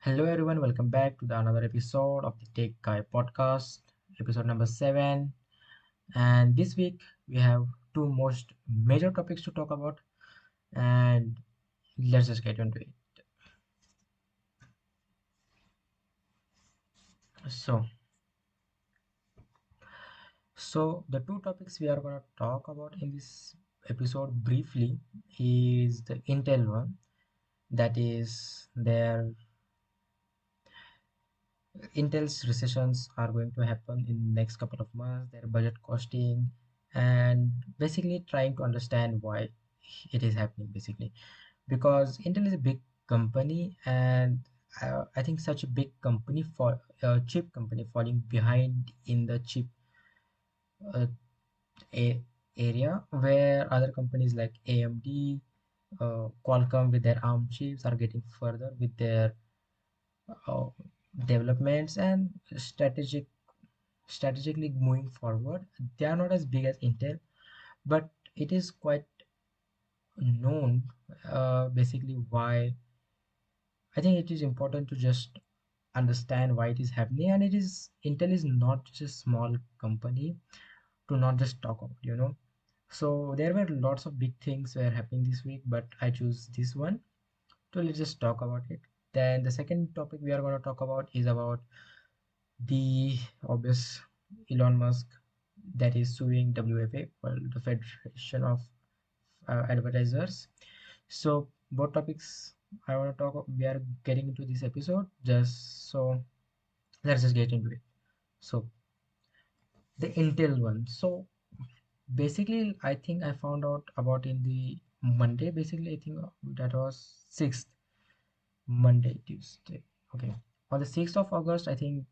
Hello everyone, welcome back to the another episode of the Tech Guy podcast, episode number 7. And this week we have two most major topics to talk about, and let's just get into it. So, so the two topics we are going to talk about in this episode briefly is the Intel one, that is their Intel's recessions are going to happen in next couple of months, their budget costing, and basically trying to understand why it is happening basically. Because Intel is a big company, and I think such a big company for a chip company falling behind in the chip uh, a- area where other companies like AMD, Qualcomm with their ARM chips are getting further with their uh, developments and strategically moving forward. They are not as big as Intel, but it is quite known basically why. I think it is important to just understand why it is happening, and it is Intel is not just a small company to not just talk about. So there were lots of big things were happening this week, but I choose this one. So let's just talk about it. Then the second topic we are going to talk about is about the obvious Elon Musk that is suing WFA, well, the Federation of Advertisers. So both topics I want to talk. We are getting into this episode just so let's just get into it. So the Intel one. So basically, I think I found out about in the Monday. Basically, I think that was 6th Monday, Tuesday. Okay. On the 6th of August, I think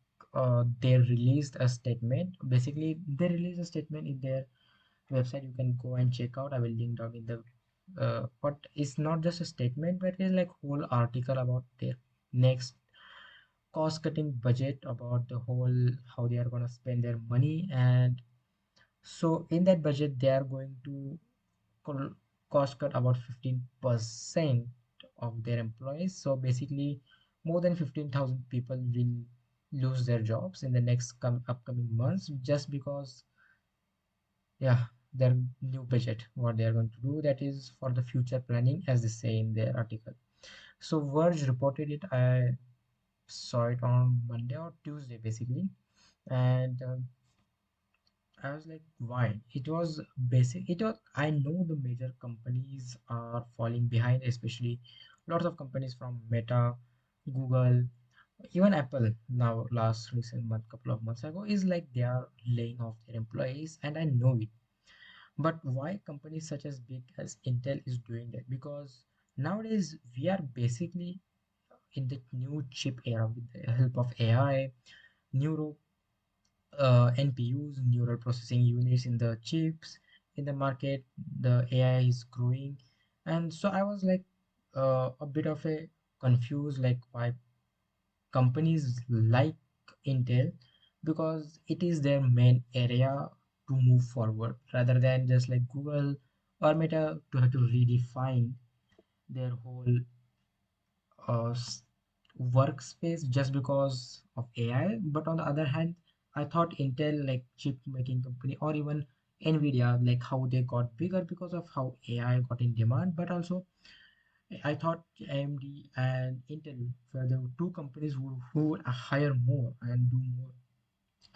they released a statement. Basically, they released a statement in their website. You can go and check out. I will link down in the but it's not just a statement, but it's like whole article about their next cost cutting budget, about the whole how they are going to spend their money. And so in that budget they are going to col- cost cut about 15% of their employees. So basically more than 15,000 people will lose their jobs in the next upcoming months, just because, yeah, their new budget, what they are going to do, that is for the future planning, as they say in their article. So Verge reported it. I saw it on Monday or Tuesday basically. And I was like, why? It was basic. It was, I know the major companies are falling behind, especially lots of companies from Meta, Google, even Apple now, last recent month, couple of months ago, is like they are laying off their employees, and I know it. But why companies such as big as Intel is doing that? Because nowadays we are basically in the new chip era with the help of AI, neuro NPUs, neural processing units in the chips in the market. The AI is growing, and so I was like a bit of a confused, like why companies like Intel, because it is their main area to move forward rather than just like Google or Meta to have to redefine their whole s- workspace just because of AI. But on the other hand, I thought Intel, like chip making company, or even Nvidia, like how they got bigger because of how AI got in demand. But also, I thought AMD and Intel were the two companies who would hire more and do more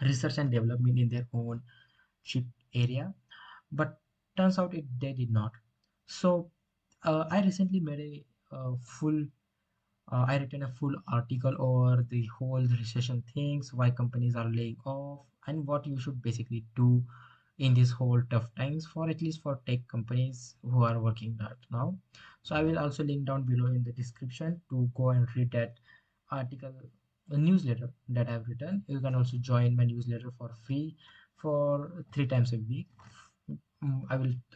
research and development in their own chip area. But turns out they did not. So I recently made full I written a full article over the whole recession things, why companies are laying off, and what you should basically do in these whole tough times, for at least for tech companies who are working that now. So I will also link down below in the description to go and read that article, a newsletter that I've written. You can also join my newsletter for free for 3 times a week.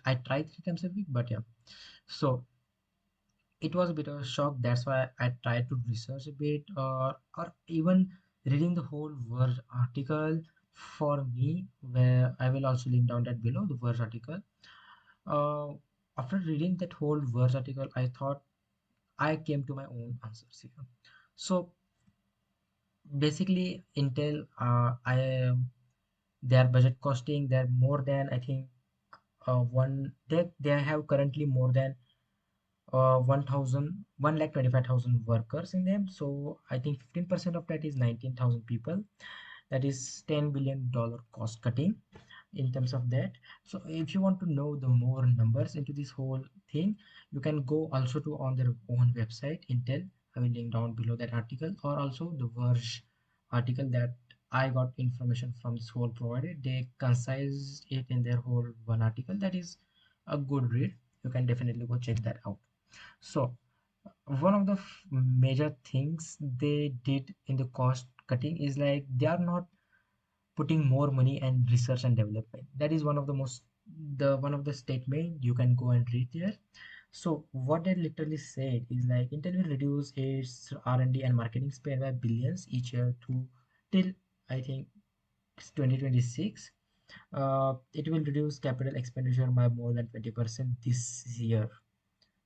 I try 3 times a week, but yeah. So it was a bit of a shock. That's why I tried to research a bit, or even reading the whole Verge article for me, where I will also link down that below the Verge article. Uh, After reading that whole Verge article, I thought I came to my own answers here. So basically Intel, their budget costing, they're more than, I think, they have currently more than 1,000 1,25,000 workers in them. So I think 15% of that is 19,000 people. That is $10 billion cost cutting in terms of that. So if you want to know the more numbers into this whole thing, you can go also to on their own website, Intel. I will link down below that article, or also the Verge article that I got information from this whole provider. They concise it in their whole one article. That is a good read. You can definitely go check that out. So one of the major things they did in the cost cutting is like they are not putting more money and research and development. That is one of the most, the one of the statement you can go and read there. So what they literally said is like Intel will reduce its R&D and marketing spend by billions each year to till, I think, 2026. It will reduce capital expenditure by more than 20% this year.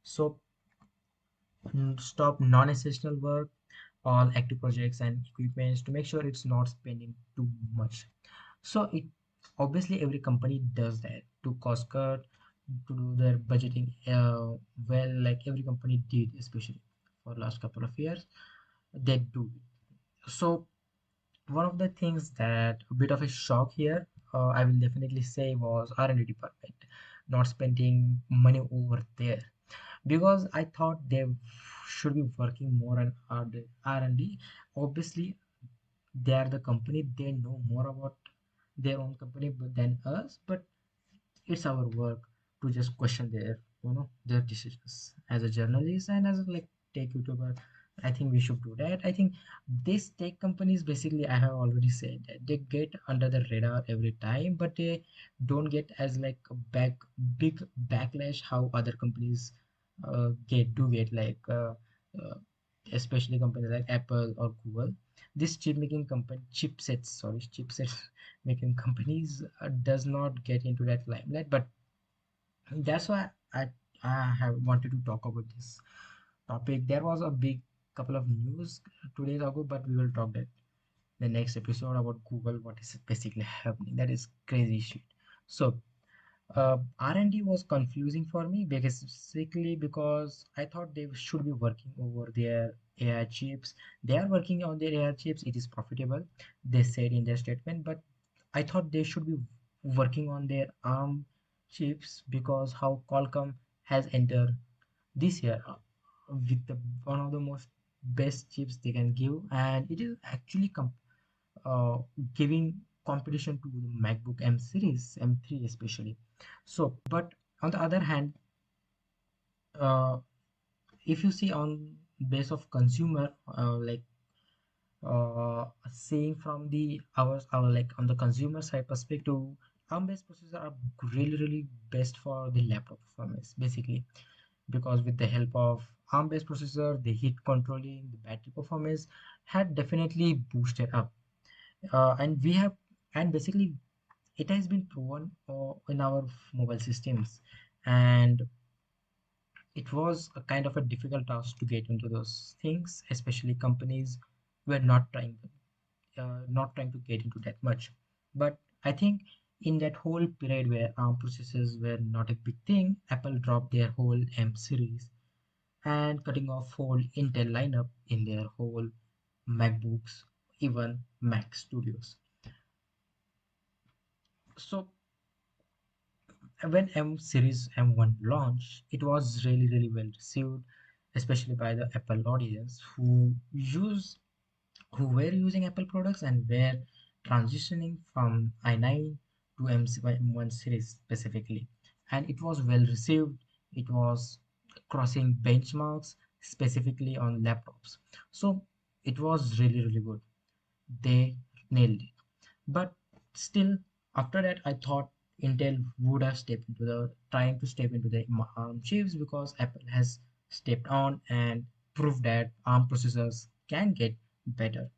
So stop non-essential work, all active projects and equipments to make sure it's not spending too much. So it obviously every company does that to cost cut, to do their budgeting well, like every company did, especially for last couple of years they do it. So one of the things that a bit of a shock here, I will definitely say, was R&D department not spending money over there, because I thought they should be working more on R&D. Obviously they are the company, they know more about their own company than us, but it's our work to just question their, their decisions as a journalist and as a like tech YouTuber. I think we should do that. I think these tech companies, basically, I have already said that they get under the radar every time, but they don't get as like a big backlash how other companies get like especially companies like Apple or Google. This chipsets making companies does not get into that limelight. But that's why I have wanted to talk about this topic. There was a big couple of news 2 days ago, but we will talk that the next episode about Google, what is basically happening. That is crazy shit. So R&D was confusing for me, basically because I thought they should be working over their AI chips. They are working on their AI chips. It is profitable, they said in their statement. But I thought they should be working on their ARM chips, because how Qualcomm has entered this year with one of the most best chips they can give, and it is actually uh, giving competition to the MacBook M series, M3 especially. So, but on the other hand, uh, if you see on base of consumer, seeing from the our like on the consumer side perspective, ARM-based processors are really best for the laptop performance, basically, because with the help of ARM-based processor, the heat controlling, the battery performance had definitely boosted up. And we have, and basically it has been proven in our mobile systems, and it was a kind of a difficult task to get into those things, especially companies were not trying to get into that much. But I think in that whole period where ARM processors were not a big thing, Apple dropped their whole M series and cutting off whole Intel lineup in their whole MacBooks, even Mac Studios. So when M series M1 launched, it was really well received, especially by the Apple audience who were using Apple products and were transitioning from i9 to M1 series specifically. And it was well received. It was crossing benchmarks, specifically on laptops. So it was really good. They nailed it. But still, after that, I thought Intel would have stepped into the trying to step into the ARM chips, because Apple has stepped on and proved that ARM processors can get better.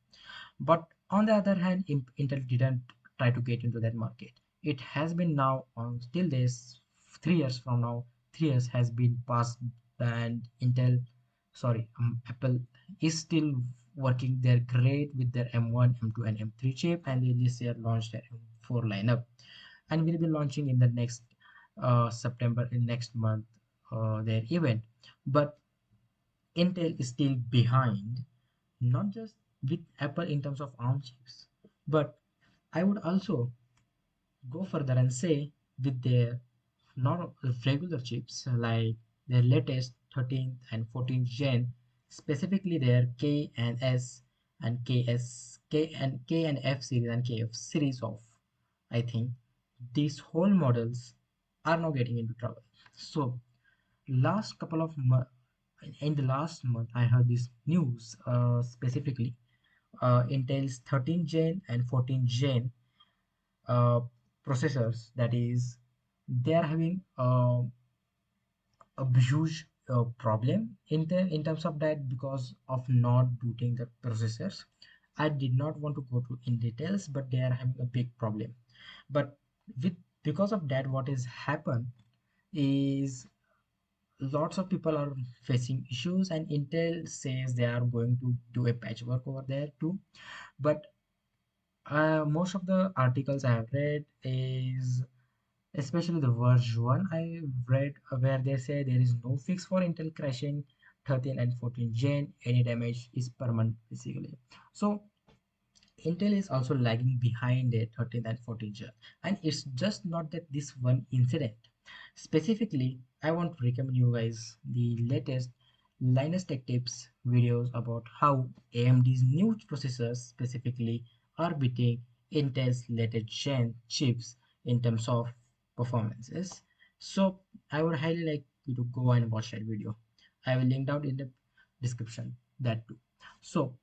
But on the other hand, Intel didn't try to get into that market. It has been now on still this 3 years from now. 3 years has been passed, and Apple is still working there great with their M1, M2, and M3 chip, and they this year launched their M4 lineup, and will be launching in the next September in next month their event. But Intel is still behind, not just with Apple in terms of ARM chips, but I would also go further and say with their not regular chips like their latest 13th and 14th gen, specifically their K and S and K and F series and KF series of, I think these whole models are now getting into trouble. So last couple of in the last month, I heard this news specifically Intel's 13th gen and 14th gen uh, processors, that is they are having a huge problem in terms of that because of not booting the processors. I did not want to go to in details, but they are having a big problem. But with because of that, what has happened is lots of people are facing issues, and Intel says they are going to do a patchwork over there too. But most of the articles I have read is especially the verge one I read where they say there is no fix for Intel crashing 13 and 14 gen. Any damage is permanent basically. So Intel is also lagging behind a 13th and 14th gen. And it's just not that this one incident. Specifically, I want to recommend you guys the latest Linus Tech Tips videos about how AMD's new processors specifically are beating Intel's latest gen chips in terms of performances. So I would highly like you to go and watch that video. I will link down in the description that too. So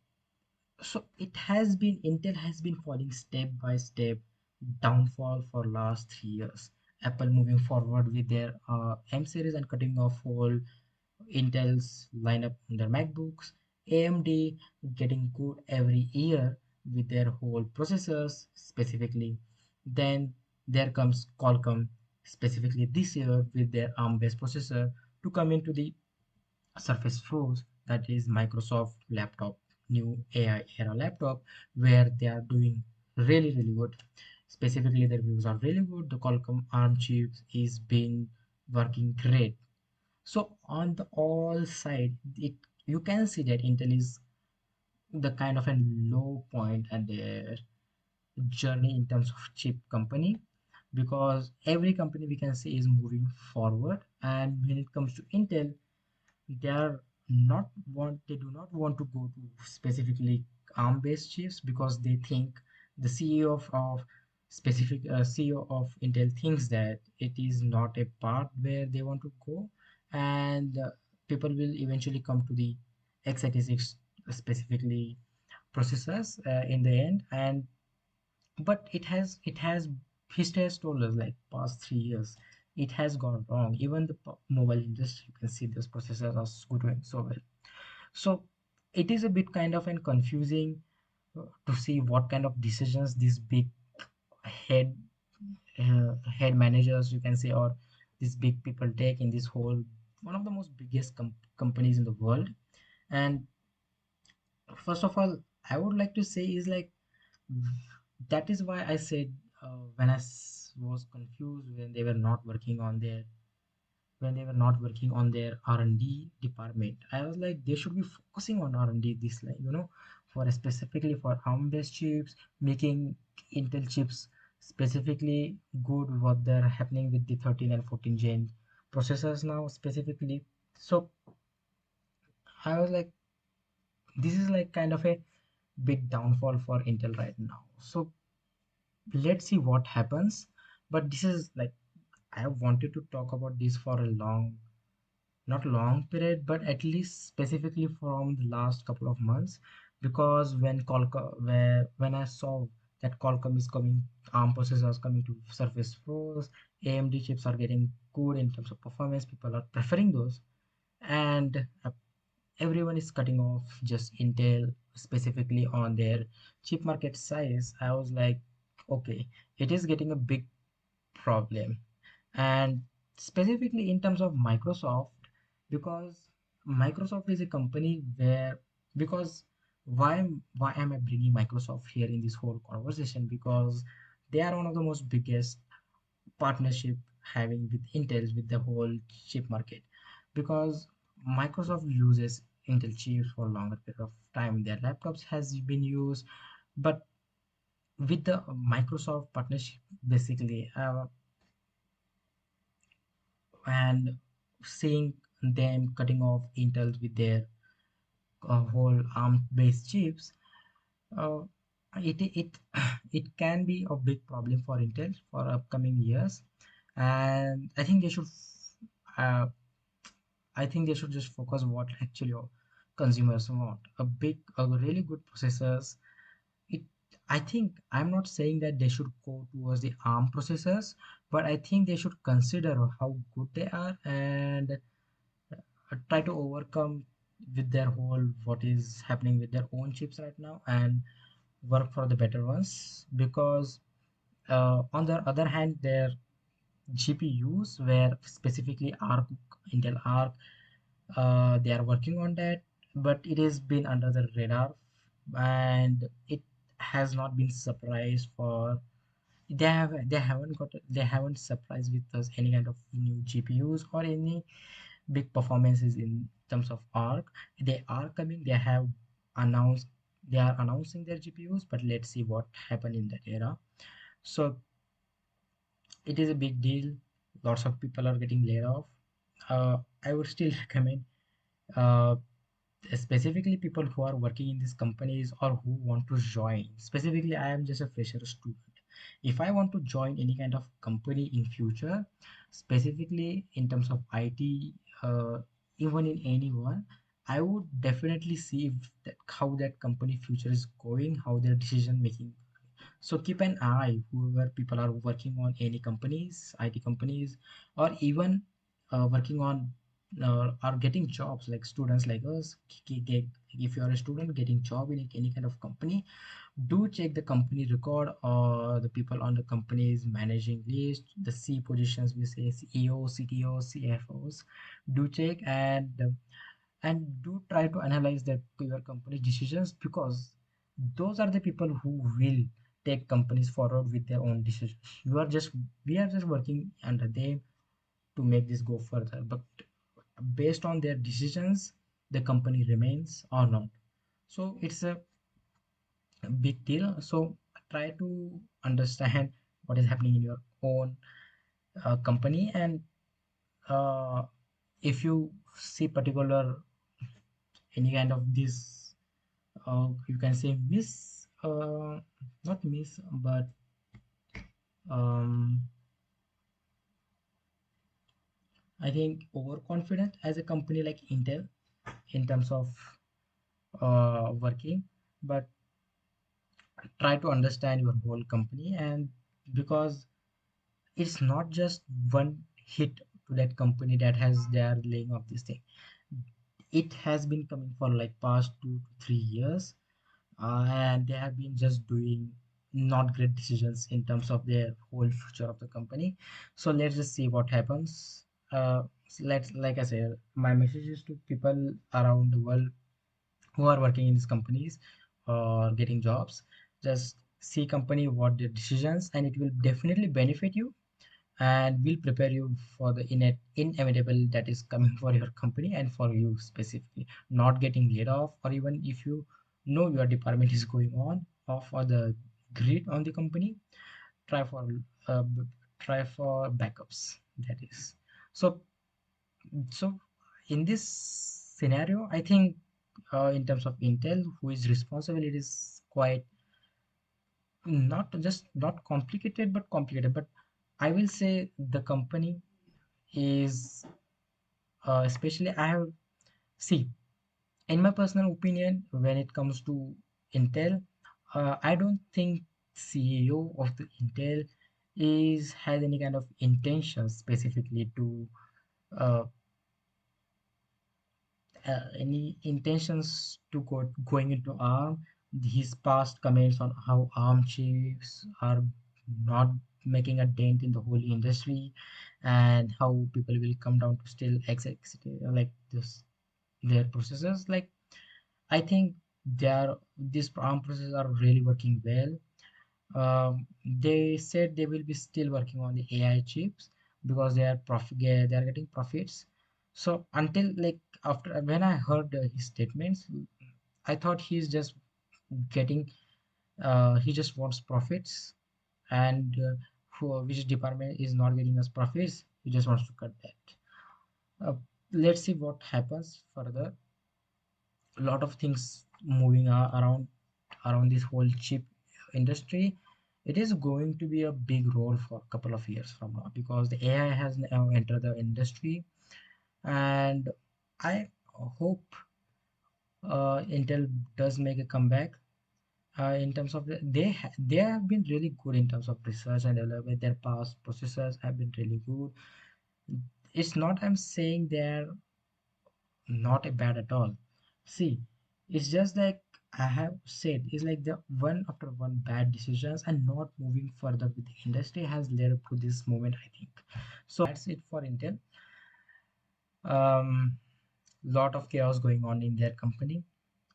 it has been Intel has been falling step by step downfall for last 3 years. Apple moving forward with their M series and cutting off whole Intel's lineup in their MacBooks. AMD getting good every year with their whole processors specifically. Then there comes Qualcomm specifically this year with their ARM-based processor to come into the Surface Pros, that is Microsoft laptop, new AI era laptop, where they are doing really good. Specifically, the reviews are really good. The Qualcomm ARM chips is been working great. So on the all side, it you can see that Intel is the kind of a low point at their journey in terms of chip company, because every company we can say is moving forward, and when it comes to Intel, they are not want they do not want to go to specifically ARM based chips because they think the CEO of specific CEO of Intel thinks that it is not a path where they want to go, and people will eventually come to the x86 specifically processors in the end. And but it has history has told us like past 3 years it has gone wrong. Even the mobile industry, you can see those processors are doing so well. So it is a bit kind of and confusing to see what kind of decisions these big head head managers, you can say, or these big people take in this whole one of the most biggest companies in the world. And first of all, I would like to say is like that is why I said when was confused when they were not working on their R&D department. I was like they should be focusing on R&D this, like, for specifically for ARM based chips, making Intel chips specifically good what they're happening with the 13 and 14 gen processors now specifically. So I was like this is like kind of a big downfall for Intel right now. So let's see what happens. But this is like I have wanted to talk about this for a long, not long period, but at least specifically from the last couple of months, because when I saw that Qualcomm is coming, ARM processors coming to Surface Pros, AMD chips are getting good in terms of performance, people are preferring those, and everyone is cutting off just Intel specifically on their chip market size. I was like, okay, it is getting a big problem. And specifically in terms of Microsoft, because Microsoft is a company where, because why am I bringing Microsoft here in this whole conversation? Because they are one of the most biggest partnership having with Intel with the whole chip market, because Microsoft uses Intel chips for a longer period of time. Their laptops has been used, but with the Microsoft partnership, basically, and seeing them cutting off Intel with their whole ARM-based chips, uh, it it can be a big problem for Intel for upcoming years, and uh, I think they should just focus what actually your consumers want. A really good processors. It, I think I'm not saying that they should go towards the ARM processors, but I think they should consider how good they are and try to overcome with their whole what is happening with their own chips right now and work for the better ones. Because on the other hand, their GPUs were specifically Arc, Intel Arc, they are working on that, but it has been under the radar, and it has not been surprised for they haven't surprised with us any kind of new GPUs or any big performances in terms of Arc. They are coming. Announced they are announcing their GPUs, but let's see what happened in that era. So it is a big deal. Lots of people are getting laid off. I would still recommend, uh, specifically people who are working in these companies or who want to join. Specifically, I am just a fresher student. If I want to join any kind of company in future, specifically in terms of IT, even in anyone, I would definitely see if how that company future is going, how their decision making. So keep an eye whoever people are working on any companies, IT companies, or even working on are getting jobs like students like us. If you are a student getting job in any kind of company, do check the company record or the people on the company's managing list, the C positions we say CEO, CTO, CFOs. Do check and do try to analyze that your company decisions, because those are the people who will take companies forward with their own decisions. We are just working under them to make this go further, but based on their decisions the company remains or not. So it's a big deal. So try to understand what is happening in your own company, and uh, if you see particular any kind of this, you can say miss, not miss, but um, I think overconfident as a company like Intel in terms of working. But try to understand your whole company, and because it's not just one hit to that company that has they are laying off this thing. It has been coming for like past 2 to 3 years, and they have been just doing not great decisions in terms of their whole future of the company. So let's just see what happens. Let's, like I said, my message is to people around the world who are working in these companies or getting jobs. Just see company what their decisions, and it will definitely benefit you and will prepare you for the inevitable that is coming for your company and for you specifically, not getting laid off, or even if you know your department is going on off or the grid on the company, try for uh, b- try for backups, that is. So so in this scenario, I think in terms of Intel who is responsible, it is quite not just not complicated but complicated. But I will say the company is, especially I have see, in my personal opinion, when it comes to Intel, I don't think CEO of the Intel is has any kind of intention specifically to uh, any intentions to going into ARM. His past comments on how ARM chips are not making a dent in the whole industry, and how people will come down to still execute like this their processors. Like, I think. these ARM processors are really working well. They said they will be still working on the AI chips because they are getting profits. So until like after when I heard his statements, I thought he's just getting he just wants profits, and for which department is not getting us profits, he just wants to cut that. Let's see what happens further. A lot of things moving around this whole chip industry. It is going to be a big role for a couple of years from now because the AI has now entered the industry, and I hope Intel does make a comeback. In terms of they have been really good in terms of research and development. Their past processors have been really good. It's not I'm saying they're not a bad at all. See, it's just like I have said, it's like the one after one bad decisions and not moving further with the industry has led up to this moment, I think. So that's it for Intel. Um, lot of chaos going on in their company,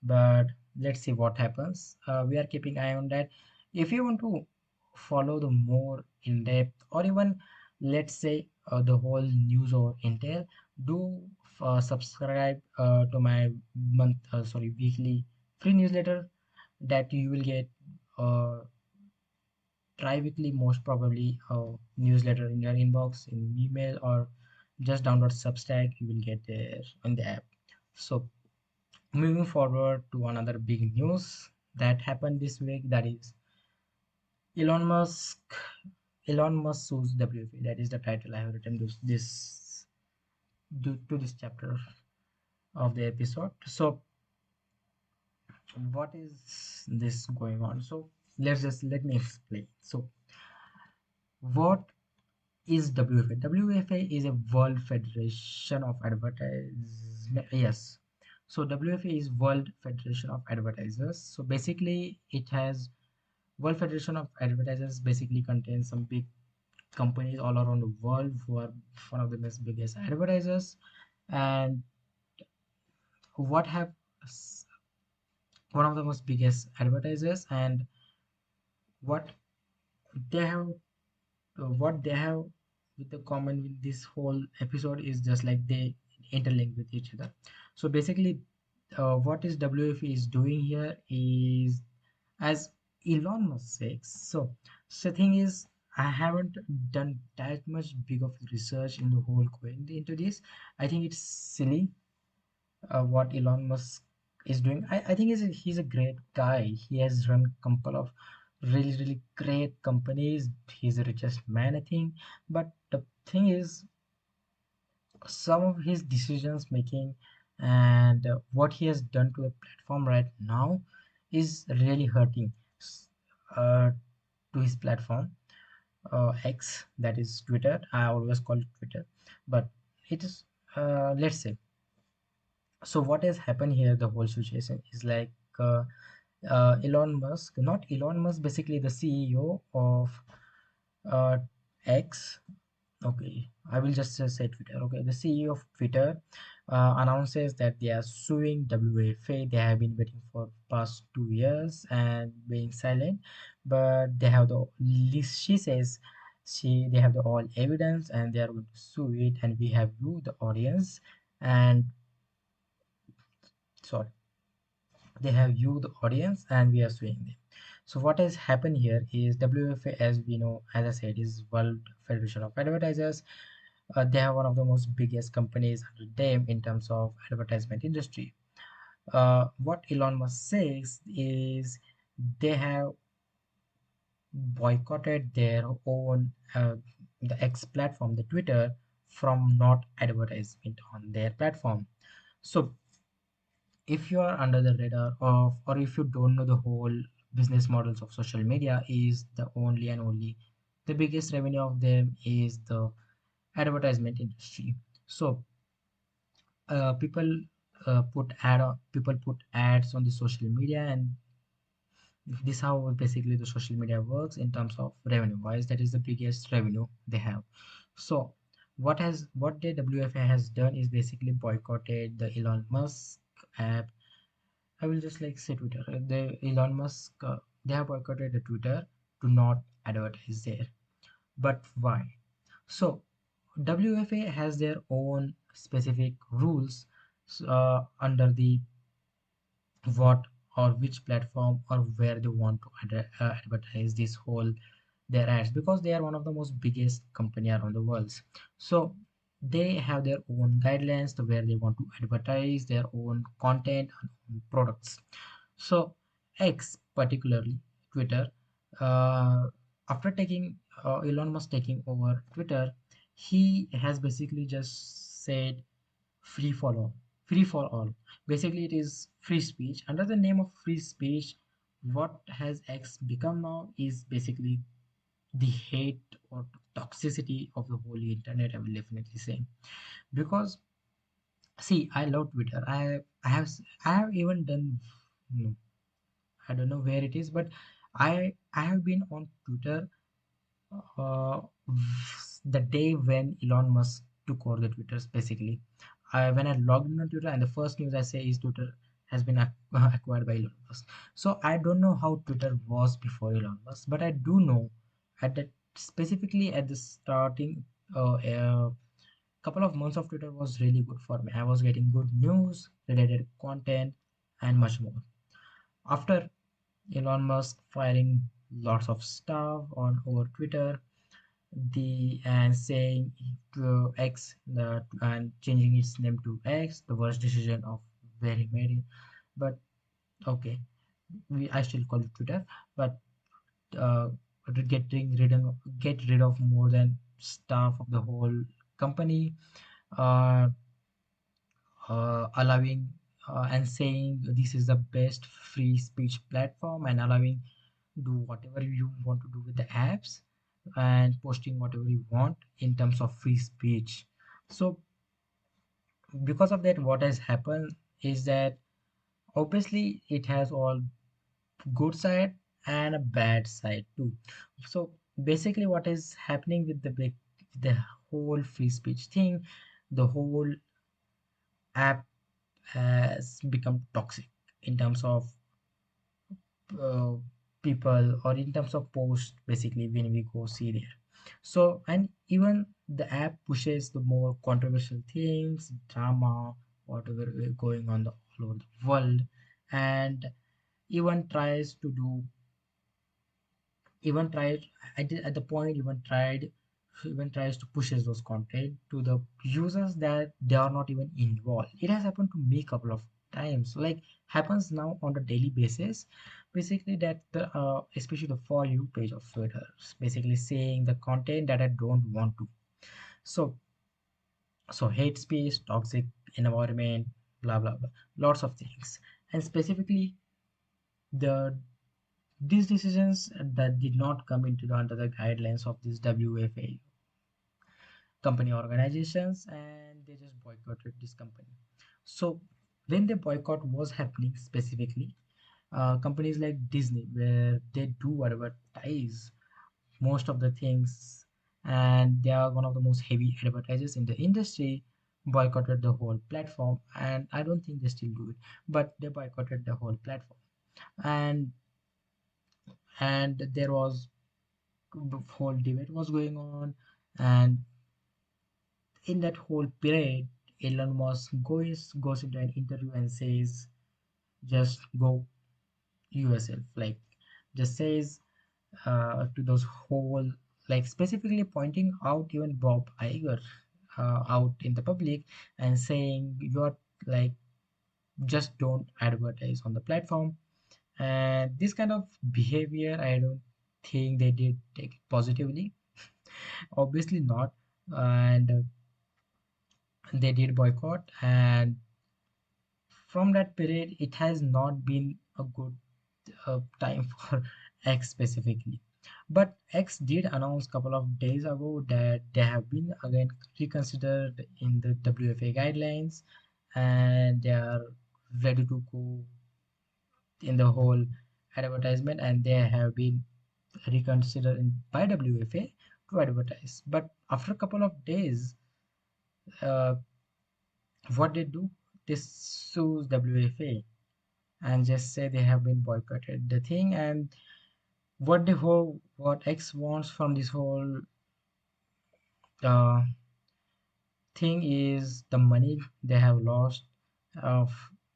but let's see what happens. We are keeping eye on that. If you want to follow the more in depth, or even let's say the whole news or intel, do subscribe to my weekly free newsletter that you will get uh, tri-weekly, most probably newsletter in your inbox in email, or just download Substack, you will get there on the app. So moving forward to another big news that happened this week, that is Elon Musk. Elon Musk sues WFA. That is the title I have written to this chapter of the episode. So what is this going on? So let me explain. So what is WFA? WFA is a World Federation of Advertisement. Yes. So WFA is World Federation of Advertisers. So basically, it has World Federation of Advertisers basically contains some big companies all around the world who are one of the most biggest advertisers, and what have one of the most biggest advertisers, and what they have what they have with the common with this whole episode is just like they interlink with each other. So basically what is WFE is doing here is, as Elon Musk says. So thing is, I haven't done that much big of research in the whole going into this. I think it's silly what Elon Musk is doing. I think he's a great guy. He has run a couple of really great companies. He's the richest man, I think. But the thing is, some of his decisions making and what he has done to a platform right now is really hurting uh, to his platform, X, that is Twitter. I always call it Twitter, but it is let's say. So what has happened here? The whole situation is like Elon Musk, not Elon Musk, basically the CEO of uh, X. Okay, I will just say Twitter. Okay, the CEO of Twitter announces that they are suing WFA. They have been waiting for past 2 years and being silent, but they have the list. She says they have the all evidence and they are going to sue it. And we have you, the audience, and sorry, they have you, the audience, and we are suing them. So what has happened here is WFA, as we know, as I said, is World Federation of Advertisers. They have one of the most biggest companies under them in terms of advertisement industry. What Elon Musk says is they have boycotted their own the X platform, the Twitter, from not advertisement on their platform. So if you are under the radar of, or if you don't know the whole business models of social media, is the only the biggest revenue of them is the advertisement industry. So people put ads on the social media, and this how basically the social media works in terms of revenue wise. That is the biggest revenue they have. So what the WFA has done is basically boycotted the Elon Musk app, I will just like say Twitter. Elon Musk, they have boycotted the Twitter to not advertise there. But why? So WFA has their own specific rules under the what or which platform or where they want to advertise this whole their ads, because they are one of the most biggest company around the world. So they have their own guidelines to where they want to advertise their own content and own products. So X, particularly Twitter, uh, after taking Elon Musk taking over Twitter, he has basically just said free for all. Free for all. Basically, it is free speech. Under the name of free speech, what has X become now is basically the hate or toxicity of the whole internet, I will definitely say. Because see, I love Twitter. I have even done, no, I don't know where it is, but I have been on Twitter uh, the day when Elon Musk took over the Twitter. Basically, when I logged in on Twitter, and the first news I say is Twitter has been acquired by Elon Musk. So I don't know how Twitter was before Elon Musk, but I do know at that specifically at the starting couple of months of Twitter was really good for me. I was getting good news, related content, and much more. After Elon Musk firing lots of stuff on over Twitter, the and saying to X that and changing its name to X, the worst decision of where he made it. But okay, I still call it Twitter, but uh, get rid of more than staff of the whole company, uh, allowing and saying this is the best free speech platform, and allowing do whatever you want to do with the apps and posting whatever you want in terms of free speech. So because of that, what has happened is that obviously it has all good side and a bad side too. So basically what is happening with the whole free speech thing, the whole app has become toxic in terms of uh, people, or in terms of post, basically when we go see there. So and even the app pushes the more controversial things, drama, whatever going on all over the world, and even tries to do even tried at the point even tries to pushes those content to the users that they are not even involved. It has happened to me a couple of times, like happens now on a daily basis. Basically that the especially the for you page of Twitter basically saying the content that I don't want to. So hate speech, toxic environment, blah blah blah, lots of things. And specifically the these decisions that did not come into under the guidelines of this WFA company organizations, and they just boycotted this company. So when the boycott was happening, specifically companies like Disney, where they do advertise most of the things, and they are one of the most heavy advertisers in the industry, boycotted the whole platform. And I don't think they still do it, but they boycotted the whole platform. and and there was the whole debate was going on, and in that whole period Elon Musk goes into an interview and says just go yourself, like just says to those whole, like specifically pointing out even Bob Iger out in the public and saying you're like just don't advertise on the platform. And this kind of behavior I don't think they did take it positively, obviously not. And they did boycott, and from that period it has not been a good time for X specifically. But X did announce couple of days ago that they have been again reconsidered in the WFA guidelines, and they are ready to go in the whole advertisement, and they have been reconsidered by WFA to advertise. But after a couple of days, uh, what they do, they sue WFA, and just say they have been boycotted the thing. And what X wants from this whole uh, thing is the money they have lost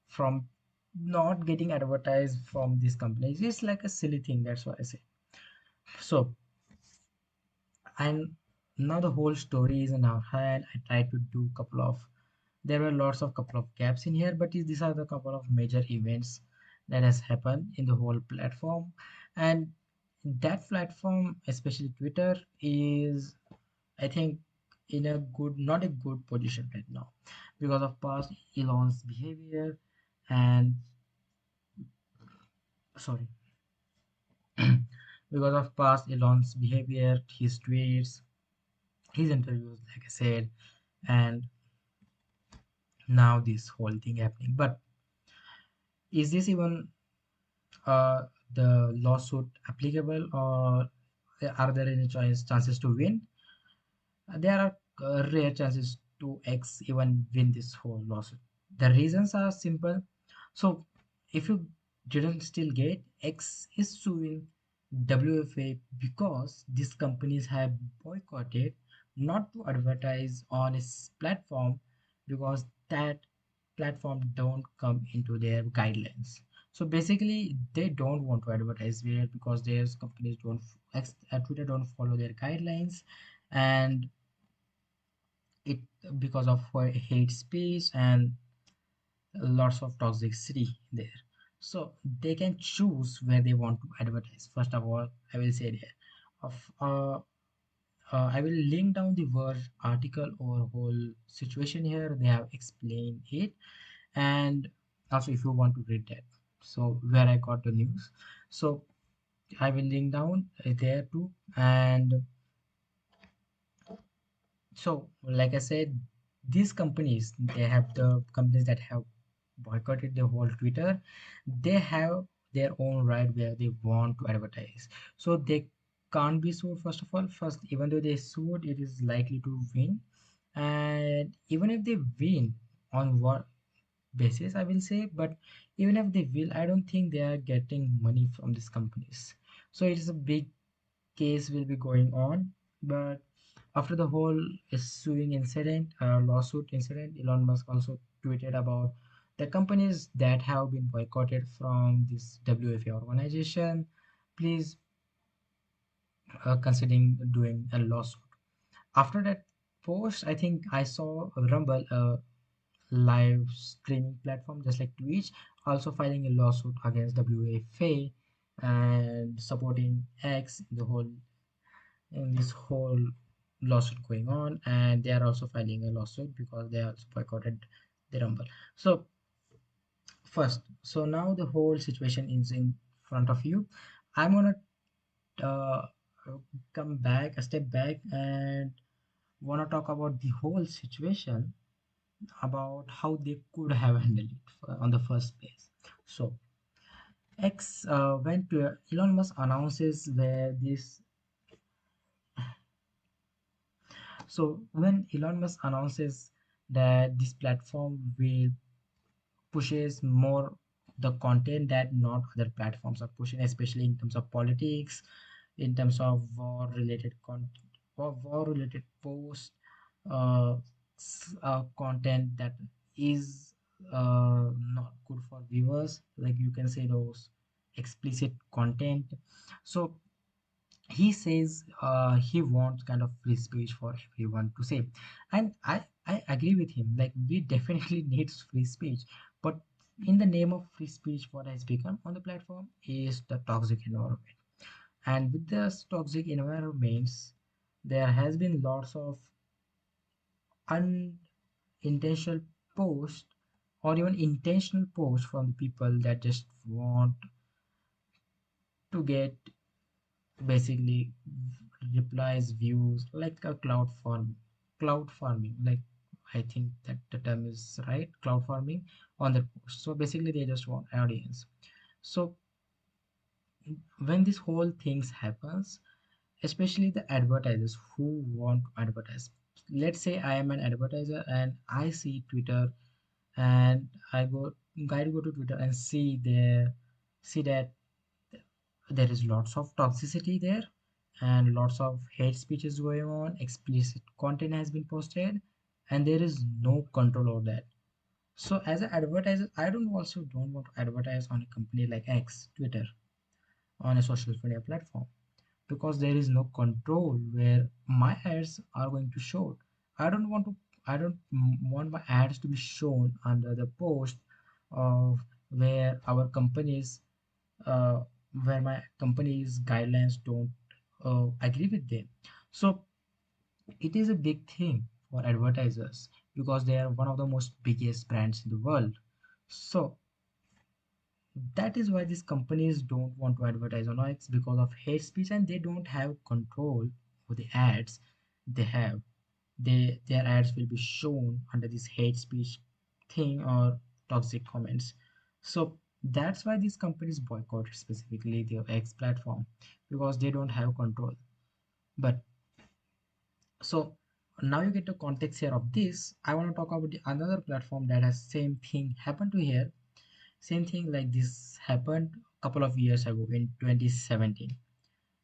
from not getting advertised from these companies. It's like a silly thing, that's what I say. So, and now the whole story is in our hand. I tried to do couple of, there were lots of couple of gaps in here, but these are the couple of major events that has happened in the whole platform. And that platform, especially Twitter, is, I think, in a good, not a good position right now because of past Elon's behavior. And sorry, because of past Elon's behavior, his tweets, his interviews, like I said, and now this whole thing happening. But is this even uh, the lawsuit applicable, or are there any chances to win? There are rare chances to X even win this whole lawsuit. The reasons are simple. So, if you didn't still get, X is suing WFA because these companies have boycotted not to advertise on its platform because that platform don't come into their guidelines. So basically, they don't want to advertise there because their companies don't, Twitter don't follow their guidelines, and it because of hate speech and lots of toxicity there. So they can choose where they want to advertise. First of all, I will say there of I will link down the word article or whole situation here. They have explained it, and also if you want to read that, so where I got the news, so I will link down there too. And so, like I said, these companies, they have the companies that have boycotted the whole Twitter, they have their own right where they want to advertise. So they can't be sued, first of all. First, even though they sued, it is likely to win. And even if they win, on what basis, I will say, but even if they will, I don't think they are getting money from these companies. So it is a big case will be going on. But after the whole suing incident, lawsuit incident, Elon Musk also tweeted about the companies that have been boycotted from this WFA organization. Please considering doing a lawsuit. After that post, I think I saw Rumble, a live streaming platform just like Twitch, also filing a lawsuit against WFA and supporting X in this whole lawsuit going on. And they are also filing a lawsuit because they also boycotted the Rumble. So first, so now the whole situation is in front of you. I'm gonna uh, come back a step back and wanna talk about the whole situation, about how they could have handled it on the first place. So X went to Elon Musk announces where this. So when Elon Musk announces that this platform will pushes more the content that not other platforms are pushing, especially in terms of politics, in terms of war related content or war related posts, content that is not good for viewers, like you can say those explicit content. So he says he wants kind of free speech for everyone to say. And I agree with him, like we definitely need free speech, but in the name of free speech, what has become on the platform is the toxic environment. And with this toxic environments, there has been lots of unintentional posts or even intentional posts from the people that just want to get basically replies, views, like a cloud farming, like I think that the term is right, cloud farming on the post. So basically they just want audience. So when this whole things happens, especially the advertisers who want to advertise, let's say I am an advertiser and I see Twitter and I go guide go to Twitter and see that there is lots of toxicity there and lots of hate speech is going on, explicit content has been posted, and there is no control over that. So as an advertiser, I don't want to advertise on a company like X, Twitter, on a social media platform, because there is no control where my ads are going to show. I don't want to I don't want my ads to be shown under the post of where our companies uh, where my company's guidelines don't agree with them. So it is a big thing for advertisers because they are one of the most biggest brands in the world. So that is why these companies don't want to advertise on X because of hate speech, and they don't have control over the ads they have. Their ads will be shown under this hate speech thing or toxic comments. So that's why these companies boycotted specifically the X platform, because they don't have control. But so now you get the context here of this. I want to talk about the another platform that has same thing happened to here. Same thing like this happened a couple of years ago in 2017.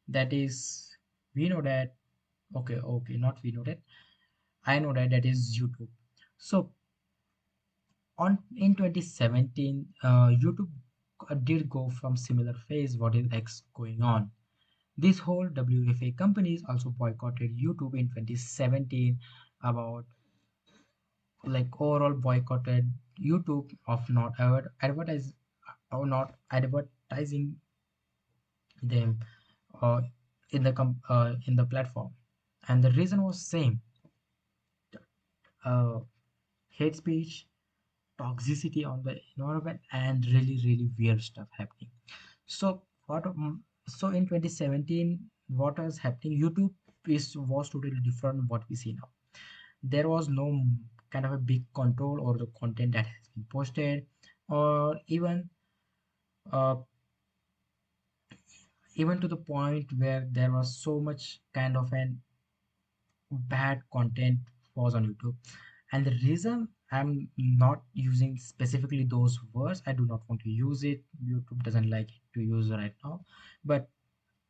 That is, we know that, okay, not we know that, I know that that is YouTube. So on in 2017, YouTube did go from similar phase what is X going on. This whole WFA companies also boycotted YouTube in 2017 about like overall boycotted YouTube of not advertise or not advertising them uh, in the platform, and the reason was same: uh, hate speech, toxicity on the environment, and really weird stuff happening. So so in 2017, what was happening? YouTube was totally different what we see now. There was no kind of a big control over the content that has been posted, or uh, even to the point where there was so much kind of an bad content was on YouTube. And the reason I'm not using specifically those words, I do not want to use it. YouTube doesn't like it to use right now, but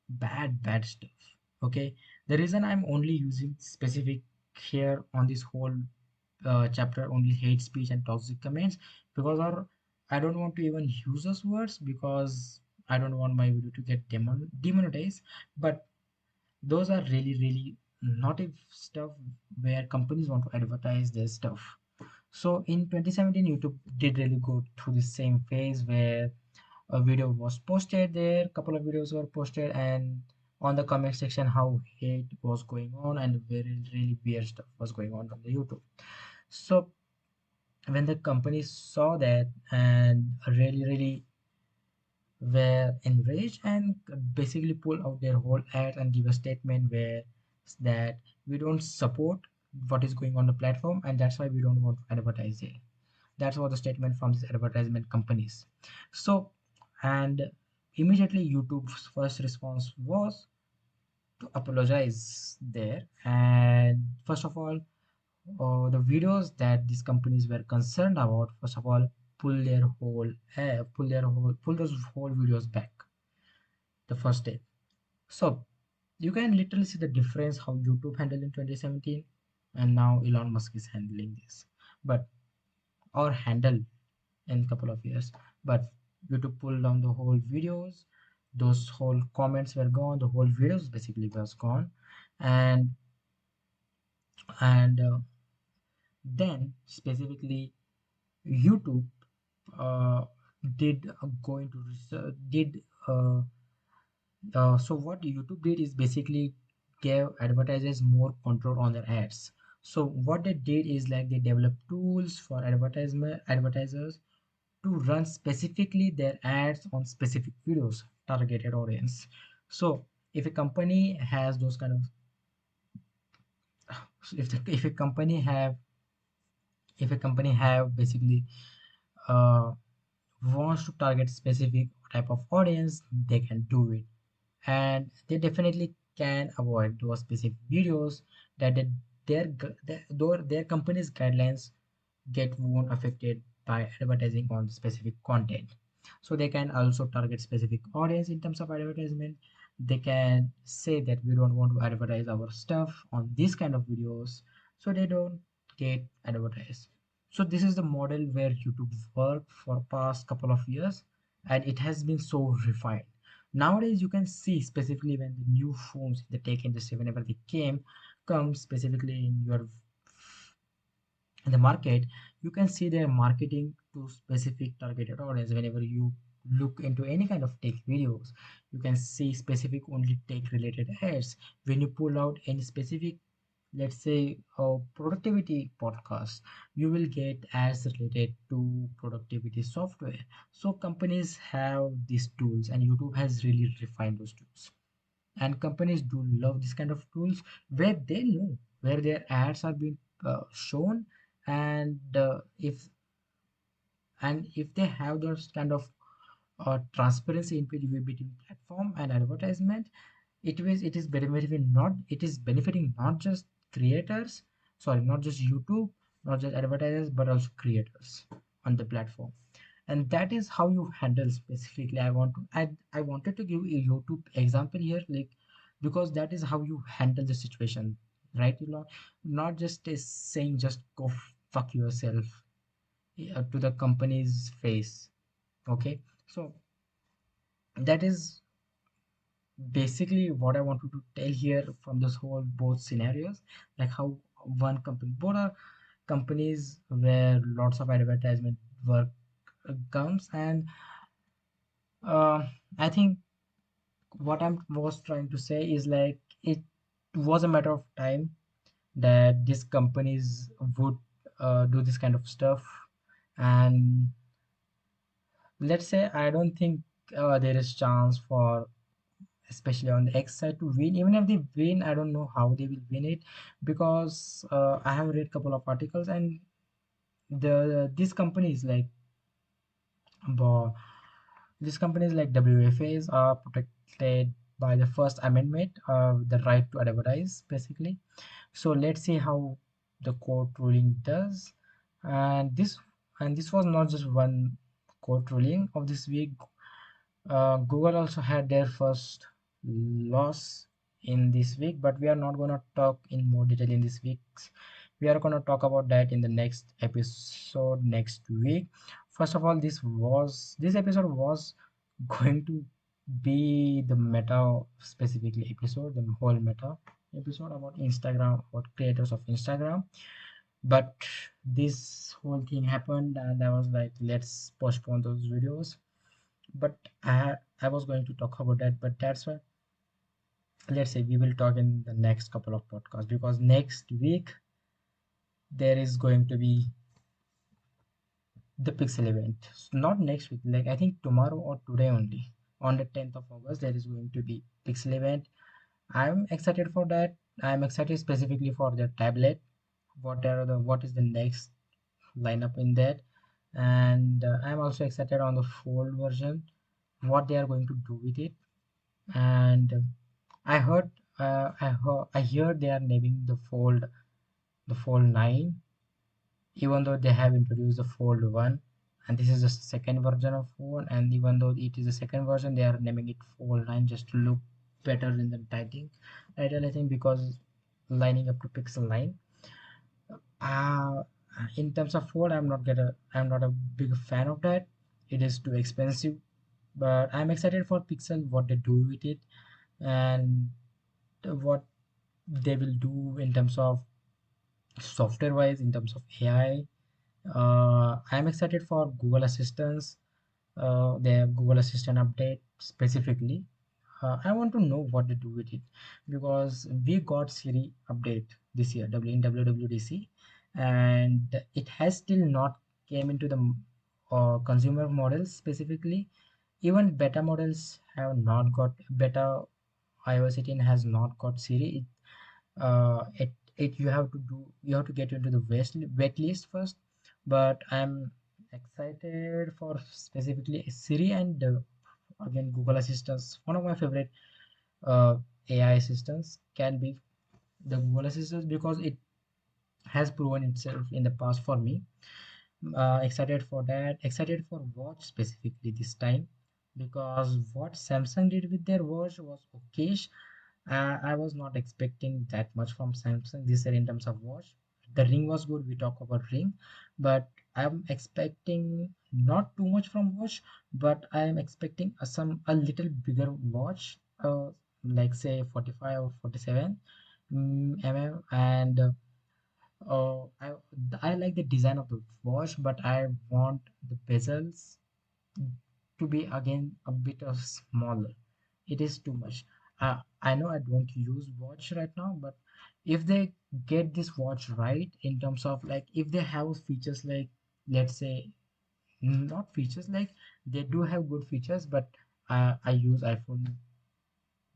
bad stuff. Okay, the reason I'm only using specific here on this whole chapter only hate speech and toxic comments, because or I don't want to even use those words because I don't want my video to get demonetized. But those are really naughty stuff where companies want to advertise their stuff. So in 2017, YouTube did really go through the same phase where a video was posted there, couple of videos were posted, and on the comment section how hate was going on and very really weird stuff was going on the YouTube. So when the companies saw that and really were enraged and basically pull out their whole ad and give a statement where that we don't support what is going on the platform, and that's why we don't want to advertise it. That's what the statement from these advertisement companies. So and immediately YouTube's first response was to apologize there, and first of all, the videos that these companies were concerned about, first of all, pull those whole videos back the first day. So you can literally see the difference how YouTube handled in 2017 and now Elon Musk is handling this, but or handle in a couple of years. But YouTube pulled down the whole videos, those whole comments were gone, the whole videos basically was gone, and and then specifically YouTube uh, did going to research, did so what YouTube did is basically gave advertisers more control on their ads. So what they did is like they developed tools for advertisers to run specifically their ads on specific videos, targeted audience. So if a company has those kind of if a company have if a company have basically uh, wants to target specific type of audience, they can do it, and they definitely can avoid those specific videos that their company's guidelines get won't affected by advertising on specific content. So they can also target specific audience in terms of advertisement. They can say that we don't want to advertise our stuff on this kind of videos, so they don't get advertised. So this is the model where YouTube worked for past couple of years, and it has been so refined. Nowadays, you can see specifically when the new phones, the tech industry, whenever they come specifically in the market, you can see their marketing to specific targeted audience. Whenever you look into any kind of tech videos, you can see specific only tech related ads. When you pull out any specific, let's say a productivity podcast, you will get ads related to productivity software. So companies have these tools, and YouTube has really refined those tools, and companies do love this kind of tools where they know where their ads are being shown. And if they have those kind of transparency in between platform and advertisement, it is benefiting, not it is benefiting not just creators, sorry, not just YouTube, not just advertisers, but also creators on the platform. And that is how you handle specifically. I wanted to give a YouTube example here, like, because that is how you handle the situation, right? Not just saying just go fuck yourself to the company's face. Okay, so that is basically what I wanted to tell here from this whole both scenarios, like how one company, both are companies where lots of advertisement work comes. And uh, I think what I was trying to say is like it was a matter of time that these companies would do this kind of stuff. And let's say I don't think there is chance for, especially on the X side, to win. Even if they win, I don't know how they will win it, because I have read couple of articles, and these companies like uh, these companies like WFAs are protected by the First Amendment, the right to advertise, basically. So let's see how the court ruling does. And this was not just one court ruling of this week. Google also had their first loss in this week, but we are not going to talk in more detail in this week. We are going to talk about that in the next episode next week. First of all, this episode was going to be the meta specifically episode, the whole meta episode about Instagram, about creators of Instagram. But this whole thing happened, and I was like, let's postpone those videos. But I was going to talk about that, but that's why, let's say, we will talk in the next couple of podcasts, because next week there is going to be the Pixel event. Not next week, like I think tomorrow or today only, on the 10th of August, there is going to be Pixel event. I'm excited for that. I'm excited specifically for the tablet. What is the next lineup in that? And I'm also excited on the fold version, what they are going to do with it. And I hear they are naming the fold 9, even though they have introduced the fold 1, and this is the second version of phone. And even though it is the second version, they are naming it fold 9 just to look better in the title, I think, because lining up to Pixel 9. uh in terms of fold, I'm not a big fan of that. It is too expensive. But I'm excited for Pixel, what they do with it, and what they will do in terms of software wise, in terms of AI. I'm excited for Google Assistance, their Google Assistant update specifically. I want to know what they do with it, because we got Siri update this year, in WWDC, and it has still not came into the consumer models specifically. Even beta models have not got beta. iOS 18 has not got Siri. It you have to get into the wait list first. But I'm excited for specifically Siri, and again, Google Assistants. One of my favorite uh, AI assistants can be the Google Assistant, because it has proven itself in the past for me. Excited for that. Excited for watch specifically this time, because what Samsung did with their watch was okay. I was not expecting that much from Samsung this year in terms of watch. The ring was good. We talk about ring, but I'm expecting not too much from watch, but I am expecting a little bigger watch, like say 45 or 47 mm, and I like the design of the watch, but I want the bezels to be again a bit of smaller. It is too much. I know I don't use watch right now, but if they get this watch right in terms of like if they have features like, let's say, not features like, they do have good features, but I use iPhone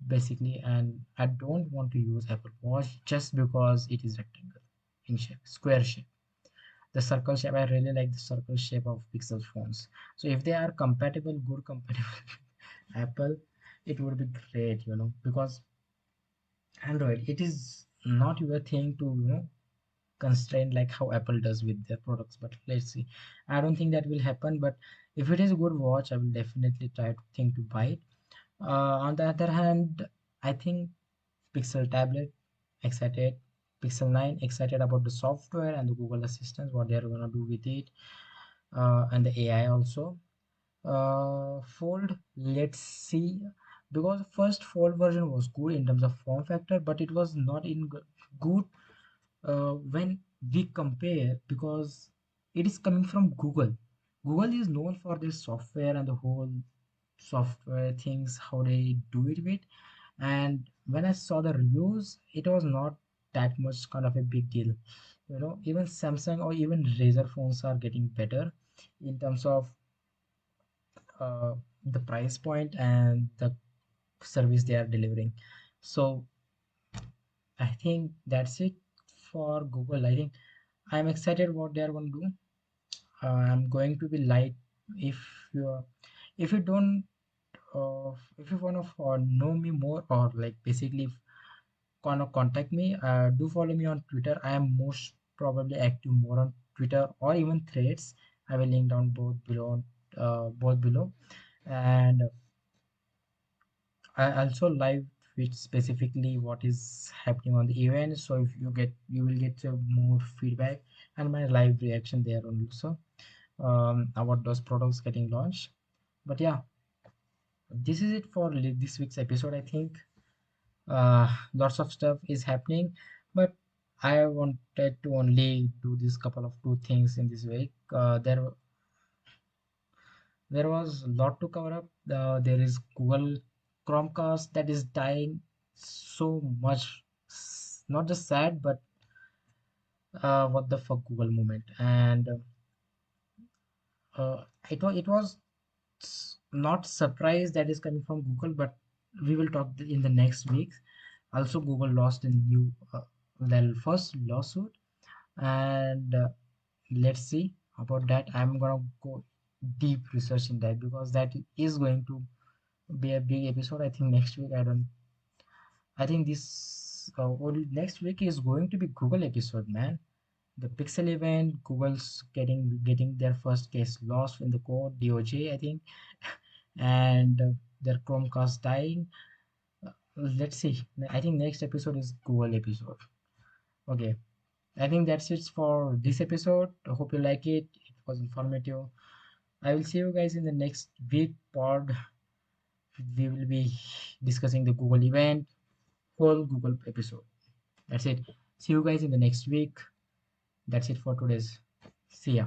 basically, and I don't want to use Apple Watch just because it is rectangle in shape, square shape. The circle shape, I really like the circle shape of Pixel phones. So if they are compatible, good compatible Apple, it would be great, because Android, it is not your thing to, constrain like how Apple does with their products. But let's see. I don't think that will happen. But if it is a good watch, I will definitely try to think to buy it. On the other hand, I think Pixel tablet, excited. Pixel 9, excited about the software and the Google Assistant, what they are gonna do with it, and the AI also. Fold, let's see, because first Fold version was good in terms of form factor, but it was not in good when we compare, because it is coming from Google. Google is known for their software and the whole software things, how they do it with. And when I saw the reviews, it was not that much kind of a big deal. Even Samsung or even Razer phones are getting better in terms of uh, the price point and the service they are delivering. So I think that's it for Google. I think I'm excited what they are going to do. I'm going to be light. If you if you don't if you want to know me more, or like basically want to contact me, do follow me on Twitter. I am most probably active more on Twitter or even Threads. I will link down both below, and I also live tweet specifically what is happening on the event. So if you will get more feedback and my live reaction there also, about those products getting launched. But yeah, this is it for this week's episode. I think lots of stuff is happening, but I wanted to only do this couple of two things in this week. There was a lot to cover up. There is Google Chromecast that is dying so much. Not just sad, but what the fuck Google moment. And it was not surprise that is coming from Google, but we will talk in the next week. Also, Google lost a new their first lawsuit, and let's see about that. I'm gonna go deep research in that, because that is going to be a big episode. I think next week. I think this next week is going to be Google episode, man. The Pixel event, Google's getting their first case lost in the court, DOJ, I think, and their Chromecast dying. Let's see. I think next episode is Google episode. Okay, I think that's it for this episode. I hope you like it. It was informative. I will see you guys in the next week pod. We will be discussing the Google event, whole Google episode. That's it. See you guys in the next week. That's it for today's. See ya.